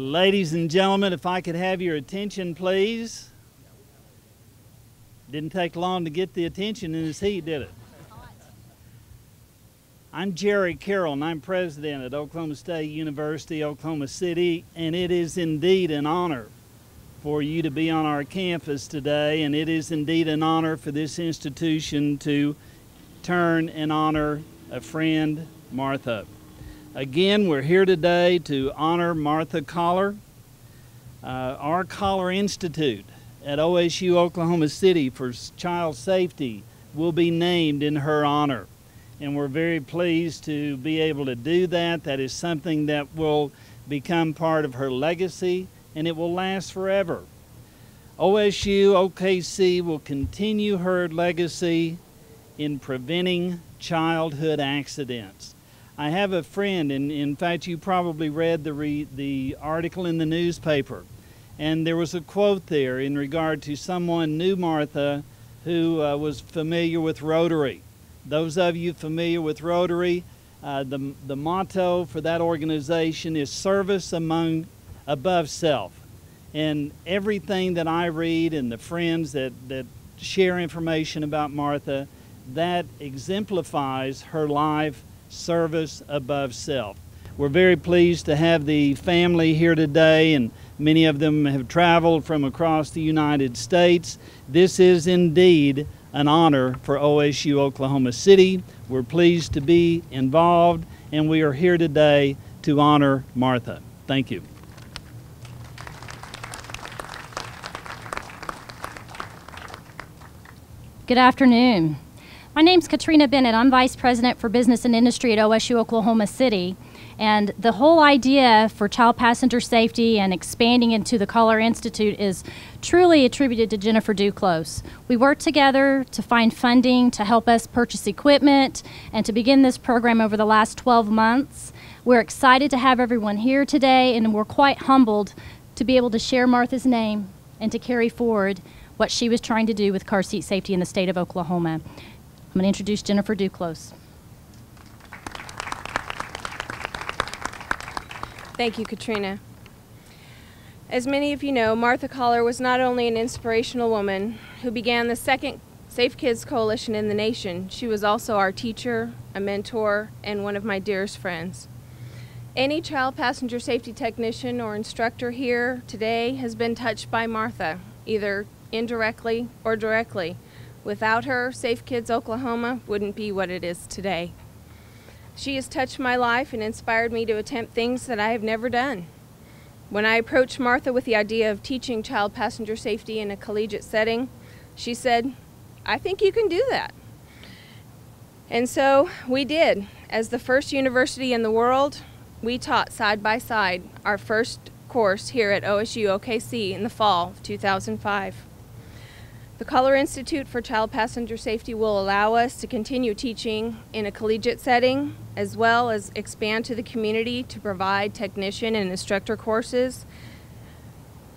Ladies and gentlemen, if I could have your attention, please. Didn't take long to get the attention in this heat, did it? I'm Jerry Carroll, and I'm president at Oklahoma State University, Oklahoma City, and it is indeed an honor for you to be on our campus today, and it is indeed an honor for this institution to turn and honor a friend, Martha. Again, we're here today to honor Martha Collar. Our Collar Institute at OSU, Oklahoma City for child safety will be named in her honor. And we're very pleased to be able to do that. That is something that will become part of her legacy, and it will last forever. OSU-OKC will continue her legacy in preventing childhood accidents. I have a friend, and in fact you probably read the article in the newspaper, and there was a quote there in regard to someone knew Martha who was familiar with Rotary. Those of you familiar with Rotary, the motto for that organization is service above self. And everything that I read and the friends that share information about Martha, that exemplifies her life, service above self. We're very pleased to have the family here today, and many of them have traveled from across the United States. This is indeed an honor for OSU Oklahoma City. We're pleased to be involved, and we are here today to honor Martha. Thank you. Good afternoon. My name's Katrina Bennett. I'm Vice President for Business and Industry at OSU Oklahoma City. And the whole idea for child passenger safety and expanding into the Collar Institute is truly attributed to Jennifer Duclos. We worked together to find funding to help us purchase equipment and to begin this program over the last 12 months. We're excited to have everyone here today, and we're quite humbled to be able to share Martha's name and to carry forward what she was trying to do with car seat safety in the state of Oklahoma. I'm going to introduce Jennifer Duclos. Thank you, Katrina. As many of you know, Martha Collar was not only an inspirational woman who began the second Safe Kids Coalition in the nation, she was also our teacher, a mentor, and one of my dearest friends. Any child passenger safety technician or instructor here today has been touched by Martha, either indirectly or directly. Without her, Safe Kids Oklahoma wouldn't be what it is today. She has touched my life and inspired me to attempt things that I have never done. When I approached Martha with the idea of teaching child passenger safety in a collegiate setting, she said, "I think you can do that." And so we did. As the first university in the world, we taught side by side our first course here at OSU-OKC in the fall of 2005. The Collar Institute for Child Passenger Safety will allow us to continue teaching in a collegiate setting, as well as expand to the community to provide technician and instructor courses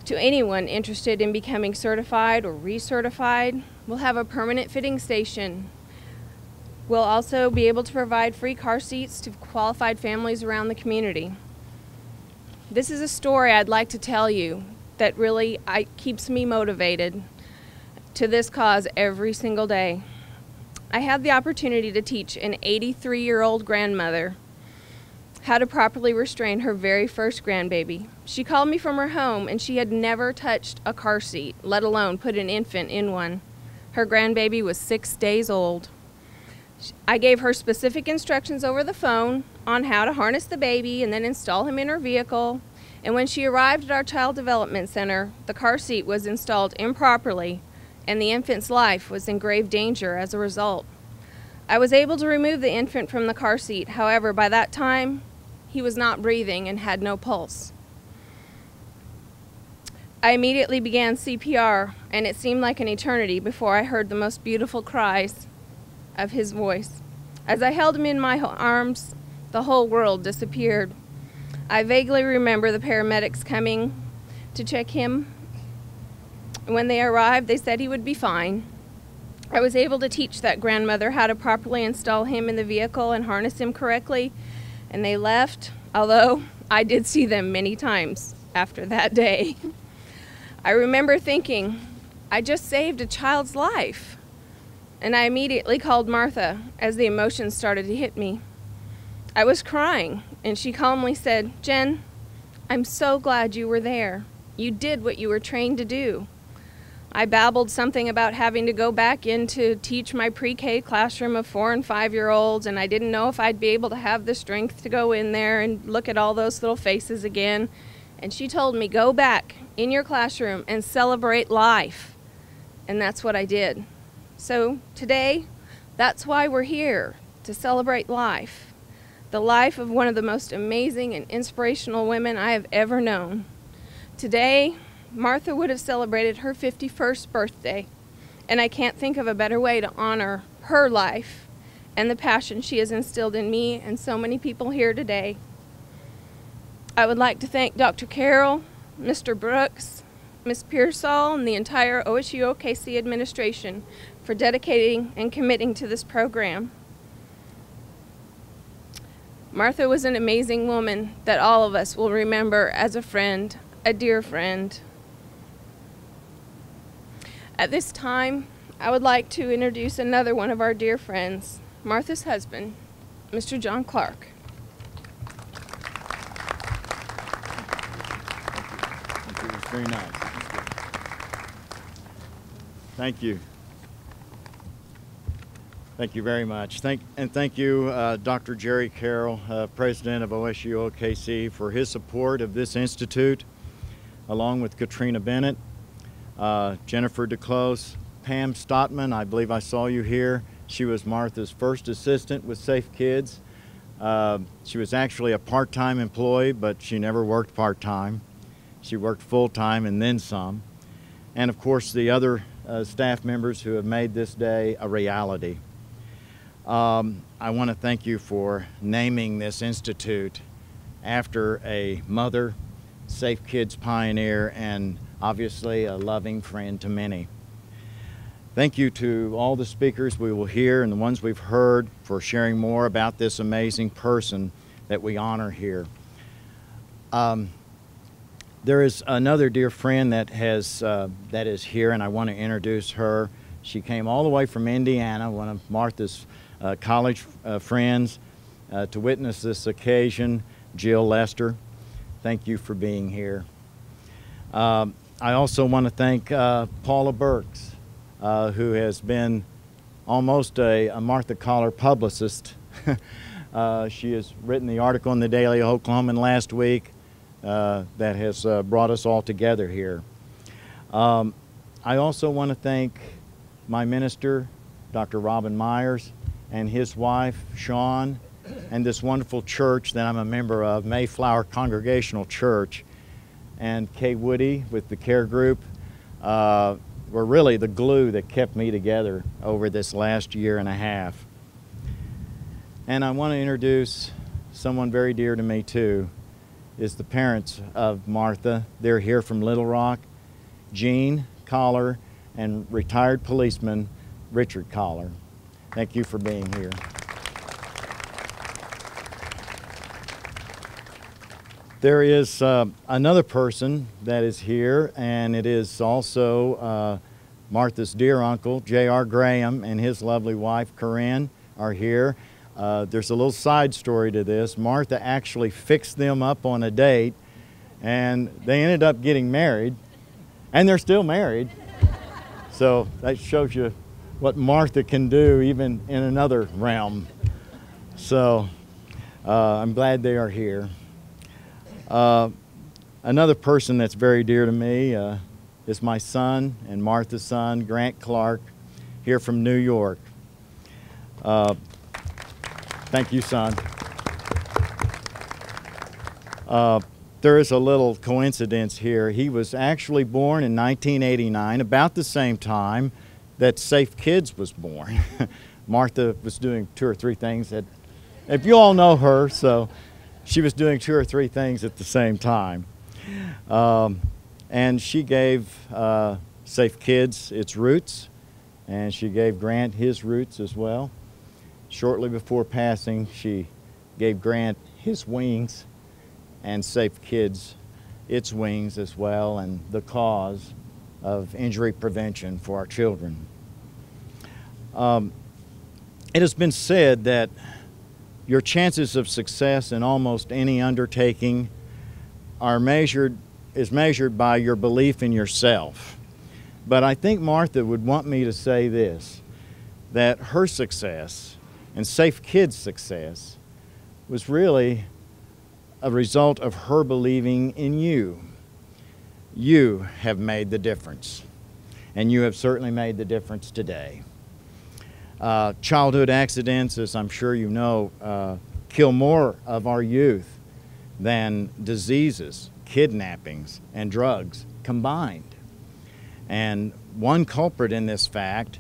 to anyone interested in becoming certified or recertified. We'll have a permanent fitting station. We'll also be able to provide free car seats to qualified families around the community. This is a story I'd like to tell you that really keeps me motivated to this cause every single day. I had the opportunity to teach an 83-year-old grandmother how to properly restrain her very first grandbaby. She called me from her home, and she had never touched a car seat, let alone put an infant in one. Her grandbaby was 6 days old. I gave her specific instructions over the phone on how to harness the baby and then install him in her vehicle. And when she arrived at our Child Development Center, the car seat was installed improperly, and the infant's life was in grave danger as a result. I was able to remove the infant from the car seat. However, by that time, he was not breathing and had no pulse. I immediately began CPR, and it seemed like an eternity before I heard the most beautiful cries of his voice. As I held him in my arms, the whole world disappeared. I vaguely remember the paramedics coming to check him. When they arrived, they said he would be fine. I was able to teach that grandmother how to properly install him in the vehicle and harness him correctly, and they left, although I did see them many times after that day. I remember thinking, I just saved a child's life. And I immediately called Martha as the emotions started to hit me. I was crying, and she calmly said, "Jen, I'm so glad you were there. You did what you were trained to do." I babbled something about having to go back in to teach my pre-K classroom of 4- and 5-year-olds, and I didn't know if I'd be able to have the strength to go in there and look at all those little faces again. And she told me, "Go back in your classroom and celebrate life." And that's what I did. So today, that's why we're here, to celebrate life. The life of one of the most amazing and inspirational women I have ever known. Today, Martha would have celebrated her 51st birthday, and I can't think of a better way to honor her life and the passion she has instilled in me and so many people here today. I would like to thank Dr. Carroll, Mr. Brooks, Ms. Pearsall, and the entire OSU-OKC administration for dedicating and committing to this program. Martha was an amazing woman that all of us will remember as a friend, a dear friend. At this time, I would like to introduce another one of our dear friends, Martha's husband, Mr. John Clark. Thank you. It's very nice. Thank you. Thank you very much. Thank you, Dr. Jerry Carroll, President of OSU-OKC, for his support of this institute, along with Katrina Bennett, Jennifer DeClose, Pam Stotman. I believe I saw you here. She was Martha's first assistant with Safe Kids. She was actually a part-time employee, but she never worked part-time. She worked full-time and then some. And of course, the other staff members who have made this day a reality. I want to thank you for naming this institute after a mother, Safe Kids pioneer, and obviously a loving friend to many. Thank you to all the speakers we will hear and the ones we've heard for sharing more about this amazing person that we honor here. There is another dear friend that is here, and I want to introduce her. She came all the way from Indiana, one of Martha's college friends, to witness this occasion, Jill Lester. Thank you for being here. I also want to thank Paula Burks, who has been almost a Martha Collar publicist. She has written the article in the Daily Oklahoman last week that has brought us all together here. I also want to thank my minister, Dr. Robin Myers, and his wife, Sean, and this wonderful church that I'm a member of, Mayflower Congregational Church, and Kay Woody with the care group were really the glue that kept me together over this last year and a half. And I want to introduce someone very dear to me too, is the parents of Martha. They're here from Little Rock, Jean Collar and retired policeman Richard Collar. Thank you for being here. There is another person that is here, and it is also Martha's dear uncle, J.R. Graham, and his lovely wife, Corinne, are here. There's a little side story to this. Martha actually fixed them up on a date, and they ended up getting married, and they're still married. So that shows you what Martha can do even in another realm. So I'm glad they are here. Another person that's very dear to me is my son and Martha's son, Grant Clark, here from New York. Thank you, son. There is a little coincidence here. He was actually born in 1989, about the same time that Safe Kids was born. Martha was doing 2 or 3 things that, if you all know her, so she was doing 2 or 3 things at the same time. And she gave Safe Kids its roots, and she gave Grant his roots as well. Shortly before passing, she gave Grant his wings and Safe Kids its wings as well and the cause of injury prevention for our children. It has been said that your chances of success in almost any undertaking is measured by your belief in yourself. But I think Martha would want me to say this, that her success and Safe Kids' success was really a result of her believing in you. You have made the difference, and you have certainly made the difference today. Childhood accidents, as I'm sure you know, kill more of our youth than diseases, kidnappings, and drugs combined. And one culprit in this fact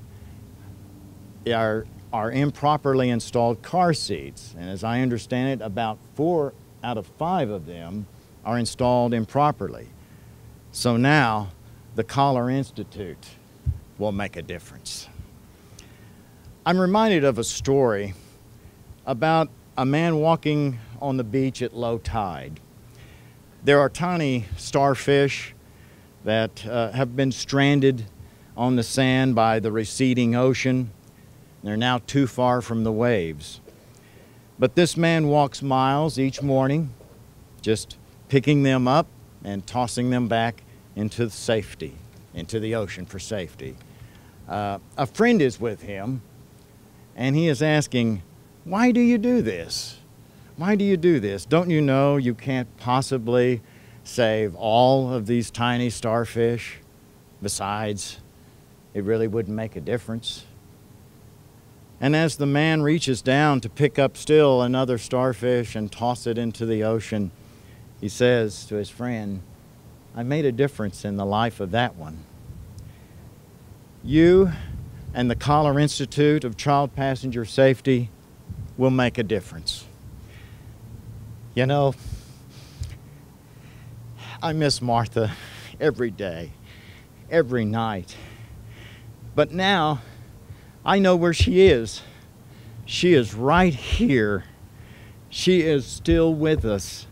are improperly installed car seats. And as I understand it, about 4 out of 5 of them are installed improperly. So now the Collar Institute will make a difference. I'm reminded of a story about a man walking on the beach at low tide. There are tiny starfish that have been stranded on the sand by the receding ocean. They're now too far from the waves. But this man walks miles each morning, just picking them up and tossing them back into safety, into the ocean for safety. A friend is with him, and he is asking, "Why do you do this? Why do you do this? Don't you know you can't possibly save all of these tiny starfish? Besides, it really wouldn't make a difference." And as the man reaches down to pick up still another starfish and toss it into the ocean, he says to his friend, "I made a difference in the life of that one." You and the Collar Institute of Child Passenger Safety will make a difference. You know, I miss Martha every day, every night. But now I know where she is. She is right here. She is still with us.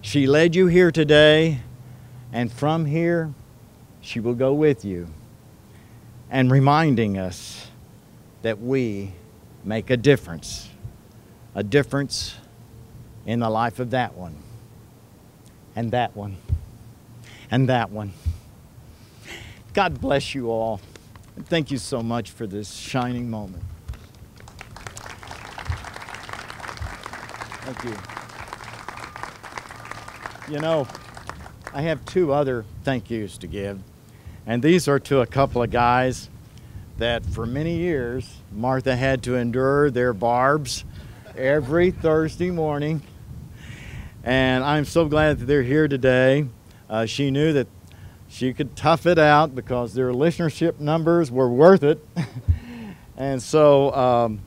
She led you here today, and from here, she will go with you, and reminding us that we make a difference in the life of that one, and that one, and that one. God bless you all, and thank you so much for this shining moment. Thank you. You know, I have 2 other thank yous to give. And these are to a couple of guys that for many years, Martha had to endure their barbs every Thursday morning. And I'm so glad that they're here today. She knew that she could tough it out because their listenership numbers were worth it. And so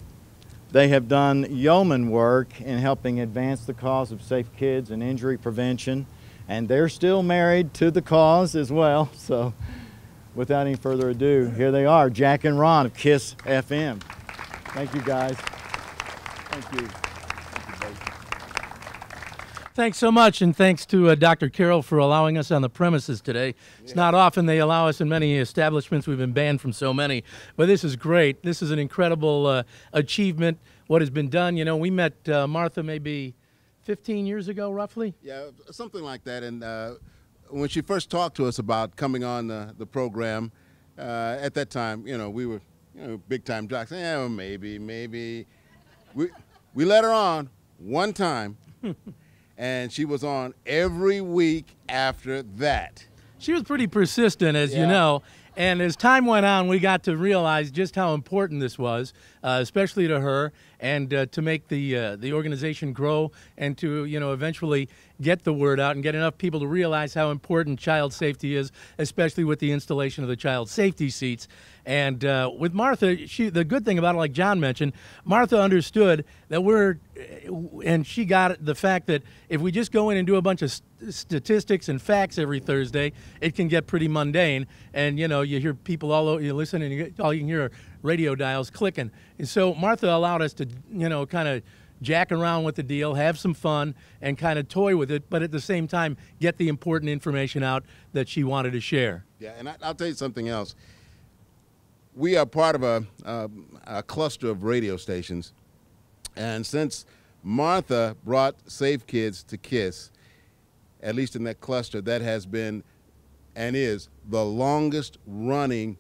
they have done yeoman work in helping advance the cause of safe kids and injury prevention. And they're still married to the cause as well. So without any further ado, here they are, Jack and Ron of KISS FM. Thank you, guys. Thank you. Thanks so much, and thanks to Dr. Carroll for allowing us on the premises today. It's not often they allow us in many establishments. We've been banned from so many, but this is great. This is an incredible achievement, what has been done. You know, we met Martha maybe 15 years ago, roughly? Yeah, something like that. And when she first talked to us about coming on the program, at that time, you know, we were big-time jocks. Yeah, well, maybe. We let her on one time. And she was on every week after that. She was pretty persistent, as you know. And as time went on, we got to realize just how important this was, especially to her, and to make the organization grow and to, eventually get the word out and get enough people to realize how important child safety is, especially with the installation of the child safety seats. And with Martha, the good thing about it, like John mentioned, Martha understood that and she got the fact that if we just go in and do a bunch of statistics and facts every Thursday, it can get pretty mundane. And, you hear people all over, you listen, and all you can hear are radio dials clicking. And so Martha allowed us to, kind of jack around with the deal, have some fun, and kind of toy with it, but at the same time get the important information out that she wanted to share. Yeah, and I'll tell you something else. We are part of a cluster of radio stations, and since Martha brought Safe Kids to KISS, at least in that cluster, that has been and is the longest running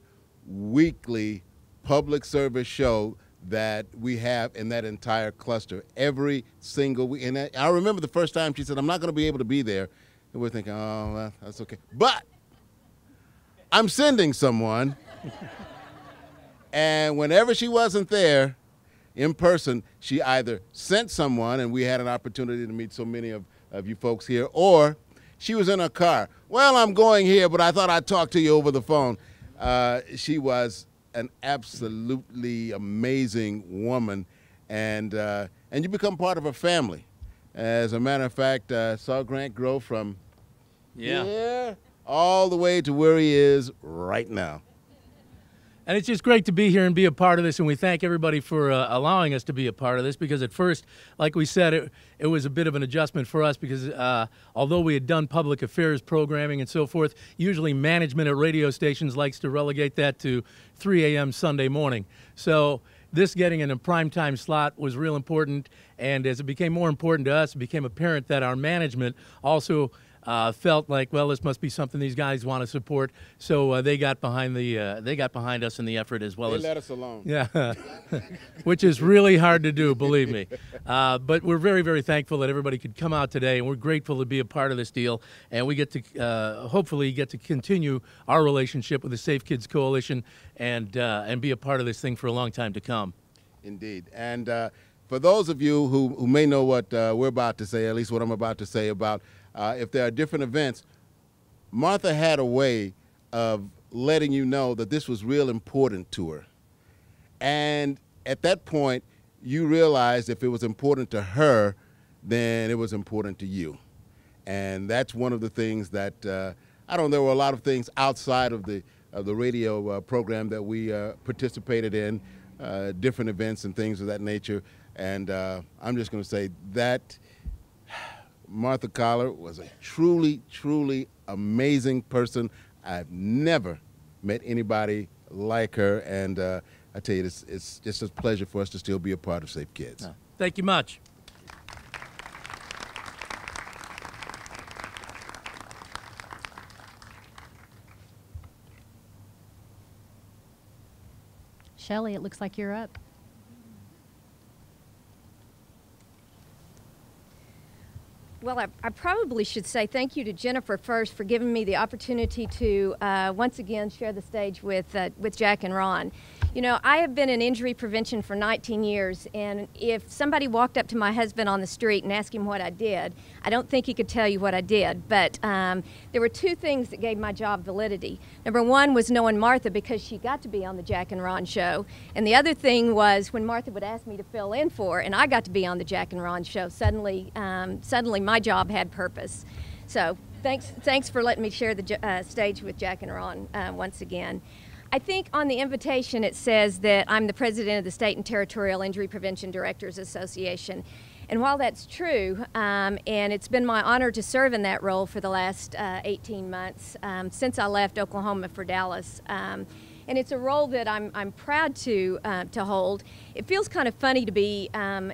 weekly public service show that we have in that entire cluster. Every single week. And I remember the first time she said, I'm not going to be able to be there. And we're thinking, oh, well, that's okay. But I'm sending someone. And whenever she wasn't there in person, she either sent someone, and we had an opportunity to meet so many of you folks here, or she was in her car. Well, I'm going here, but I thought I'd talk to you over the phone. She was an absolutely amazing woman, and you become part of her family. As a matter of fact, saw Grant grow from here all the way to where he is right now. And it's just great to be here and be a part of this, and we thank everybody for allowing us to be a part of this, because at first, like we said, it was a bit of an adjustment for us, because although we had done public affairs programming and so forth, usually management at radio stations likes to relegate that to 3 a.m. Sunday morning. So this getting in a primetime slot was real important, and as it became more important to us, it became apparent that our management also felt like, well, this must be something these guys want to support, so they got behind us in the effort as well. They let us alone. Yeah, which is really hard to do, believe me. But we're very, very thankful that everybody could come out today, and we're grateful to be a part of this deal. And we get to hopefully get to continue our relationship with the Safe Kids Coalition and be a part of this thing for a long time to come. Indeed. And for those of you who may know what we're about to say, at least what I'm about to say about if there are different events, Martha had a way of letting you know that this was real important to her. And at that point, you realized if it was important to her, then it was important to you. And that's one of the things that, I don't know, there were a lot of things outside of the radio program that we participated in, different events and things of that nature. And I'm just going to say that Martha Collar was a truly, truly amazing person. I've never met anybody like her, and I tell you, it's just a pleasure for us to still be a part of Safe Kids. Thank you much. Shelley, it looks like you're up. Well, I probably should say thank you to Jennifer first for giving me the opportunity to once again share the stage with Jack and Ron. You know, I have been in injury prevention for 19 years, and if somebody walked up to my husband on the street and asked him what I did, I don't think he could tell you what I did. But there were two things that gave my job validity. Number one was knowing Martha, because she got to be on the Jack and Ron show. And the other thing was when Martha would ask me to fill in for her, and I got to be on the Jack and Ron show, suddenly my job had purpose. So thanks for letting me share the stage with Jack and Ron once again. I think on the invitation it says that I'm the president of the State and Territorial Injury Prevention Directors Association. And while that's true, and it's been my honor to serve in that role for the last 18 months since I left Oklahoma for Dallas, and it's a role that I'm proud to hold. It feels kind of funny to be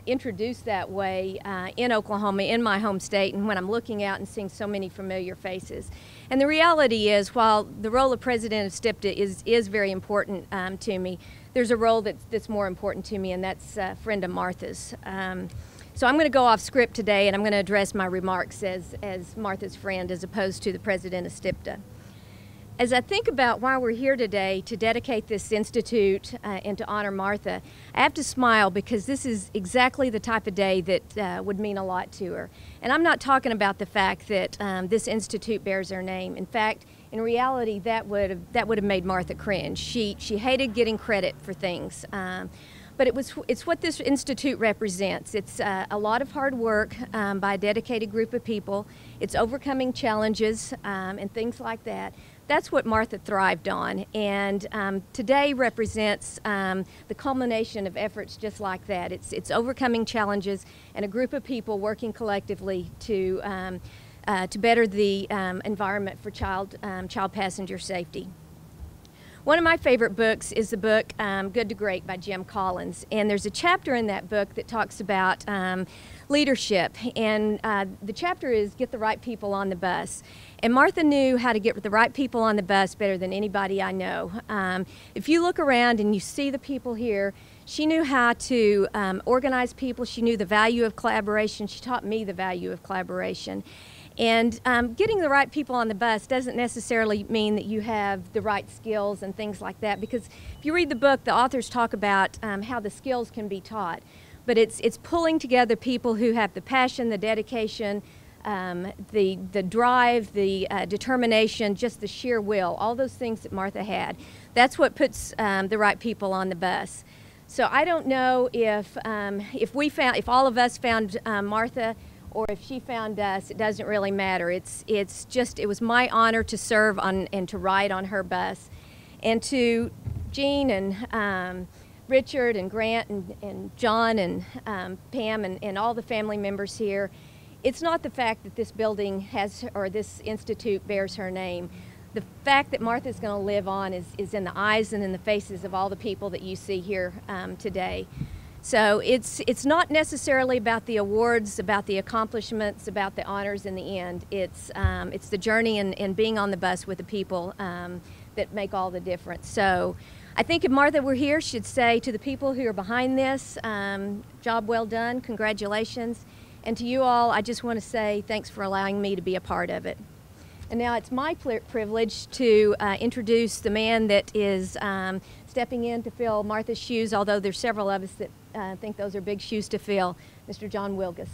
introduced that way in Oklahoma, in my home state, and when I'm looking out and seeing so many familiar faces. And the reality is, while the role of president of STIPTA is very important to me, there's a role that's more important to me, and that's a friend of Martha's. So I'm going to go off script today, and I'm going to address my remarks as Martha's friend as opposed to the president of STIPTA. As I think about why we're here today to dedicate this institute and to honor Martha, I have to smile because this is exactly the type of day that would mean a lot to her. And I'm not talking about the fact that this institute bears her name. In fact, in reality, that would have made Martha cringe. She hated getting credit for things. But it's what this institute represents. It's a lot of hard work by a dedicated group of people. It's overcoming challenges and things like that. that's what Martha thrived on, and today represents the culmination of efforts just like that. It's overcoming challenges and a group of people working collectively to better the environment for child passenger safety. One of my favorite books is the book Good to Great by Jim Collins, and there's a chapter in that book that talks about leadership, and the chapter is Get the Right People on the Bus. And Martha knew how to get the right people on the bus better than anybody I know. If you look around and you see the people here, she knew how to organize people. She knew the value of collaboration. She taught me the value of collaboration. And getting the right people on the bus doesn't necessarily mean that you have the right skills and things like that, because if you read the book, the authors talk about how the skills can be taught. But it's pulling together people who have the passion, the dedication, the drive, the determination, just the sheer will, all those things that Martha had. That's what puts the right people on the bus. So I don't know if all of us found Martha, or if she found us. It doesn't really matter. It was my honor to serve on and to ride on her bus. And to Jean and Richard and Grant and John and Pam and all the family members here, it's not the fact that this building has, or this institute bears her name. The fact that Martha's going to live on is in the eyes and in the faces of all the people that you see here today. So it's not necessarily about the awards, about the accomplishments, about the honors in the end. It's the journey and being on the bus with the people that make all the difference. So I think if Martha were here, she'd say to the people who are behind this, job well done, congratulations. And to you all, I just want to say thanks for allowing me to be a part of it. And now it's my privilege to introduce the man that is stepping in to fill Martha's shoes, although there's several of us that think those are big shoes to fill, Mr. John Wilgus.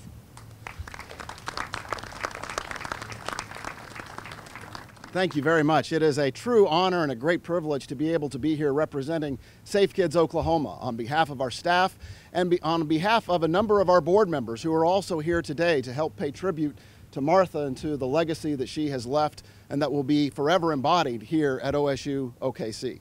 Thank you very much. It is a true honor and a great privilege to be able to be here representing Safe Kids Oklahoma on behalf of our staff and on behalf of a number of our board members who are also here today to help pay tribute to Martha and to the legacy that she has left and that will be forever embodied here at OSU-OKC.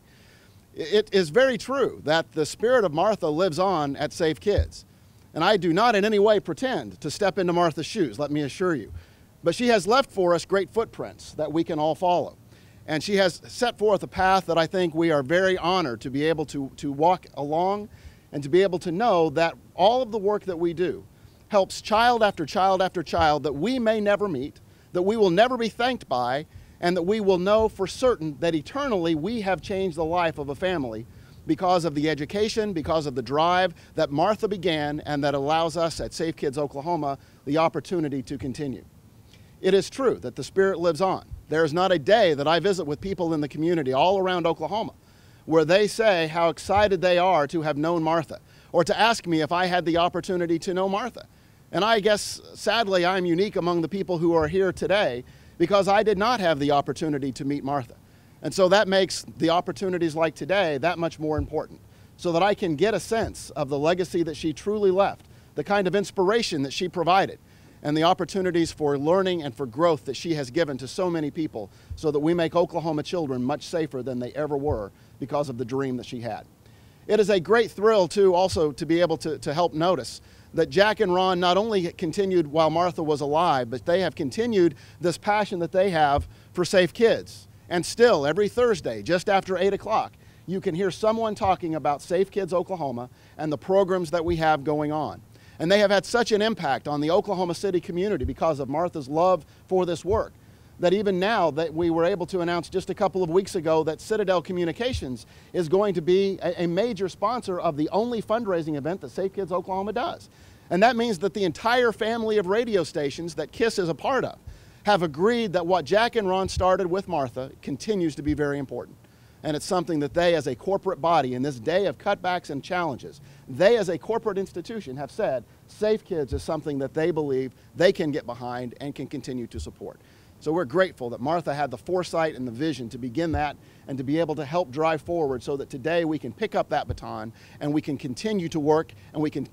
It is very true that the spirit of Martha lives on at Safe Kids. And I do not in any way pretend to step into Martha's shoes, let me assure you. But she has left for us great footprints that we can all follow. And she has set forth a path that I think we are very honored to be able to walk along and to be able to know that all of the work that we do helps child after child after child that we may never meet, that we will never be thanked by, and that we will know for certain that eternally we have changed the life of a family because of the education, because of the drive that Martha began and that allows us at Safe Kids Oklahoma the opportunity to continue. It is true that the spirit lives on. There is not a day that I visit with people in the community all around Oklahoma where they say how excited they are to have known Martha, or to ask me if I had the opportunity to know Martha. And I guess, sadly, I'm unique among the people who are here today because I did not have the opportunity to meet Martha. And so that makes the opportunities like today that much more important, so that I can get a sense of the legacy that she truly left, the kind of inspiration that she provided, and the opportunities for learning and for growth that she has given to so many people, so that we make Oklahoma children much safer than they ever were because of the dream that she had. It is a great thrill, too, also to be able to help notice that Jack and Ron not only continued while Martha was alive, but they have continued this passion that they have for Safe Kids. And still, every Thursday, just after 8 o'clock, you can hear someone talking about Safe Kids Oklahoma and the programs that we have going on. And they have had such an impact on the Oklahoma City community because of Martha's love for this work, that even now that we were able to announce just a couple of weeks ago that Citadel Communications is going to be a major sponsor of the only fundraising event that Safe Kids Oklahoma does. And that means that the entire family of radio stations that KISS is a part of have agreed that what Jack and Ron started with Martha continues to be very important. And it's something that they, as a corporate body in this day of cutbacks and challenges, they as a corporate institution have said Safe Kids is something that they believe they can get behind and can continue to support. So we're grateful that Martha had the foresight and the vision to begin that and to be able to help drive forward so that today we can pick up that baton and we can continue to work and we can